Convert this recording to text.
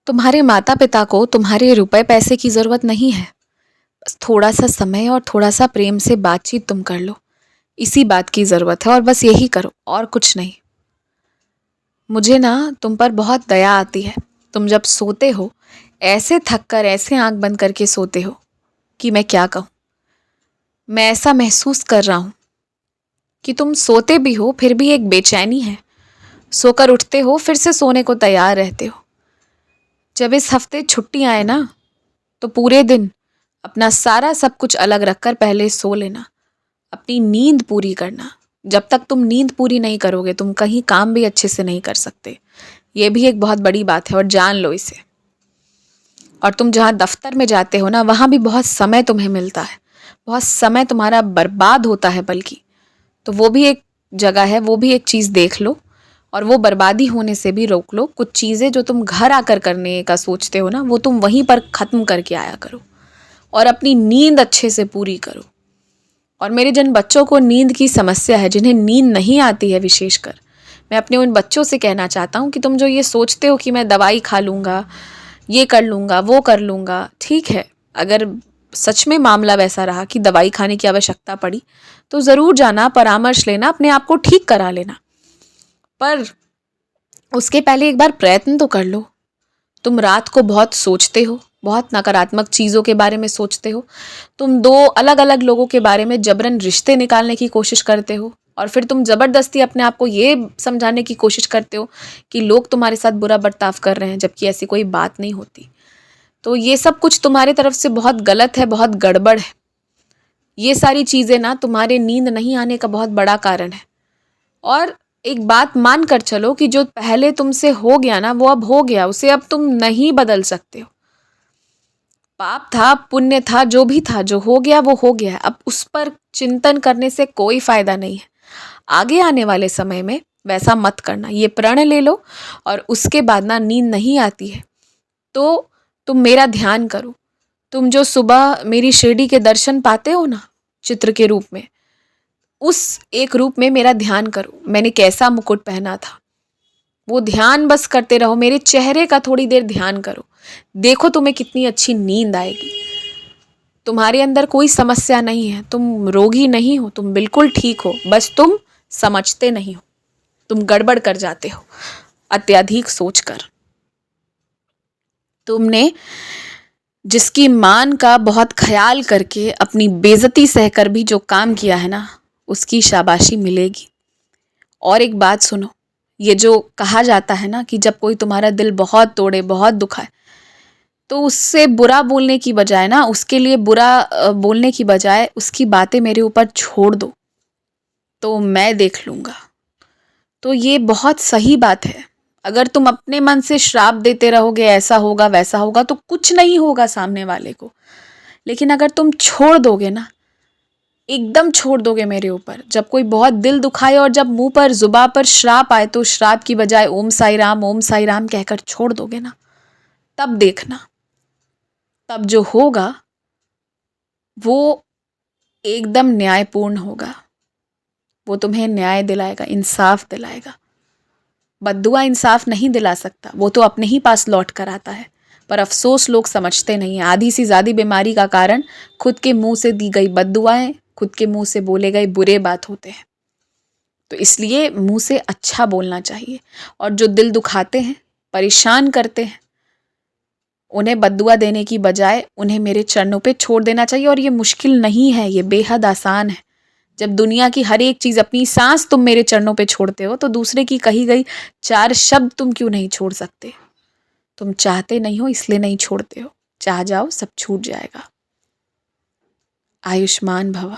तुम्हारे माता पिता को तुम्हारे रुपए पैसे की ज़रूरत नहीं है। बस थोड़ा सा समय और थोड़ा सा प्रेम से बातचीत तुम कर लो। इसी बात की ज़रूरत है और बस यही करो और कुछ नहीं। मुझे ना तुम पर बहुत दया आती है। तुम जब सोते हो ऐसे थक कर ऐसे आंख बंद करके सोते हो कि मैं क्या कहूँ। मैं ऐसा महसूस कर रहा हूँ कि तुम सोते भी हो फिर भी एक बेचैनी है। सोकर उठते हो फिर से सोने को तैयार रहते हो। जब इस हफ्ते छुट्टी आए ना तो पूरे दिन अपना सारा सब कुछ अलग रखकर पहले सो लेना। अपनी नींद पूरी करना। जब तक तुम नींद पूरी नहीं करोगे तुम कहीं काम भी अच्छे से नहीं कर सकते। ये भी एक बहुत बड़ी बात है और जान लो इसे। और तुम जहाँ दफ्तर में जाते हो ना वहाँ भी बहुत समय तुम्हें मिलता है। बहुत समय तुम्हारा बर्बाद होता है बल्कि। तो वो भी एक जगह है, वो भी एक चीज़ देख लो और वो बर्बादी होने से भी रोक लो। कुछ चीज़ें जो तुम घर आकर करने का सोचते हो ना वो तुम वहीं पर ख़त्म करके आया करो और अपनी नींद अच्छे से पूरी करो। और मेरे जिन बच्चों को नींद की समस्या है, जिन्हें नींद नहीं आती है विशेषकर, मैं अपने उन बच्चों से कहना चाहता हूँ कि तुम जो ये सोचते हो कि मैं दवाई खा लूँगा, ये कर लूँगा, वो कर लूँगा, ठीक है। अगर सच में मामला वैसा रहा कि दवाई खाने की आवश्यकता पड़ी तो ज़रूर जाना, परामर्श लेना, अपने आप को ठीक करा लेना। पर उसके पहले एक बार प्रयत्न तो कर लो। तुम रात को बहुत सोचते हो, बहुत नकारात्मक चीज़ों के बारे में सोचते हो। तुम दो अलग अलग लोगों के बारे में जबरन रिश्ते निकालने की कोशिश करते हो और फिर तुम ज़बरदस्ती अपने आप को ये समझाने की कोशिश करते हो कि लोग तुम्हारे साथ बुरा बर्ताव कर रहे हैं, जबकि ऐसी कोई बात नहीं होती। तो ये सब कुछ तुम्हारी तरफ से बहुत गलत है, बहुत गड़बड़ है। ये सारी चीज़ें ना तुम्हारे नींद नहीं आने का बहुत बड़ा कारण है। और एक बात मान कर चलो कि जो पहले तुमसे हो गया ना वो अब हो गया, उसे अब तुम नहीं बदल सकते हो। पाप था, पुण्य था, जो भी था, जो हो गया वो हो गया है। अब उस पर चिंतन करने से कोई फायदा नहीं है। आगे आने वाले समय में वैसा मत करना। ये प्रण ले लो और उसके बाद ना नींद नहीं आती है तो तुम मेरा ध्यान करो। तुम जो सुबह मेरी शिरडी के दर्शन पाते हो ना चित्र के रूप में, उस एक रूप में मेरा ध्यान करो। मैंने कैसा मुकुट पहना था वो ध्यान बस करते रहो। मेरे चेहरे का थोड़ी देर ध्यान करो। देखो तुम्हें कितनी अच्छी नींद आएगी। तुम्हारे अंदर कोई समस्या नहीं है, तुम रोगी नहीं हो, तुम बिल्कुल ठीक हो। बस तुम समझते नहीं हो, तुम गड़बड़ कर जाते हो अत्यधिक सोचकर। तुमने जिसकी मान का बहुत ख्याल करके अपनी बेइज्जती सहकर भी जो काम किया है ना उसकी शाबाशी मिलेगी। और एक बात सुनो, ये जो कहा जाता है ना कि जब कोई तुम्हारा दिल बहुत तोड़े, बहुत दुखाए, तो उससे बुरा बोलने की बजाय ना, उसके लिए बुरा बोलने की बजाय उसकी बातें मेरे ऊपर छोड़ दो तो मैं देख लूँगा। तो ये बहुत सही बात है। अगर तुम अपने मन से श्राप देते रहोगे ऐसा होगा वैसा होगा तो कुछ नहीं होगा सामने वाले को। लेकिन अगर तुम छोड़ दोगे ना, एकदम छोड़ दोगे मेरे ऊपर, जब कोई बहुत दिल दुखाए और जब मुंह पर जुबान पर श्राप आए तो श्राप की बजाय ओम साई राम कहकर छोड़ दोगे ना, तब देखना, तब जो होगा वो एकदम न्यायपूर्ण होगा। वो तुम्हें न्याय दिलाएगा, इंसाफ दिलाएगा। बद्दुआ इंसाफ नहीं दिला सकता, वो तो अपने ही पास लौट कर आता है। पर अफसोस लोग समझते नहीं हैं। आधी से ज़्यादा बीमारी का कारण खुद के मुंह से दी गई बद्दुआएं, खुद के मुंह से बोले गए बुरे बात होते हैं। तो इसलिए मुंह से अच्छा बोलना चाहिए। और जो दिल दुखाते हैं, परेशान करते हैं, उन्हें बद्दुआ देने की बजाय उन्हें मेरे चरणों पे छोड़ देना चाहिए। और ये मुश्किल नहीं है, ये बेहद आसान है। जब दुनिया की हर एक चीज़, अपनी सांस तुम मेरे चरणों पे छोड़ते हो तो दूसरे की कही गई 4 शब्द तुम क्यों नहीं छोड़ सकते? तुम चाहते नहीं हो इसलिए नहीं छोड़ते हो। चाह जाओ सब छूट जाएगा। आयुष्मान भव।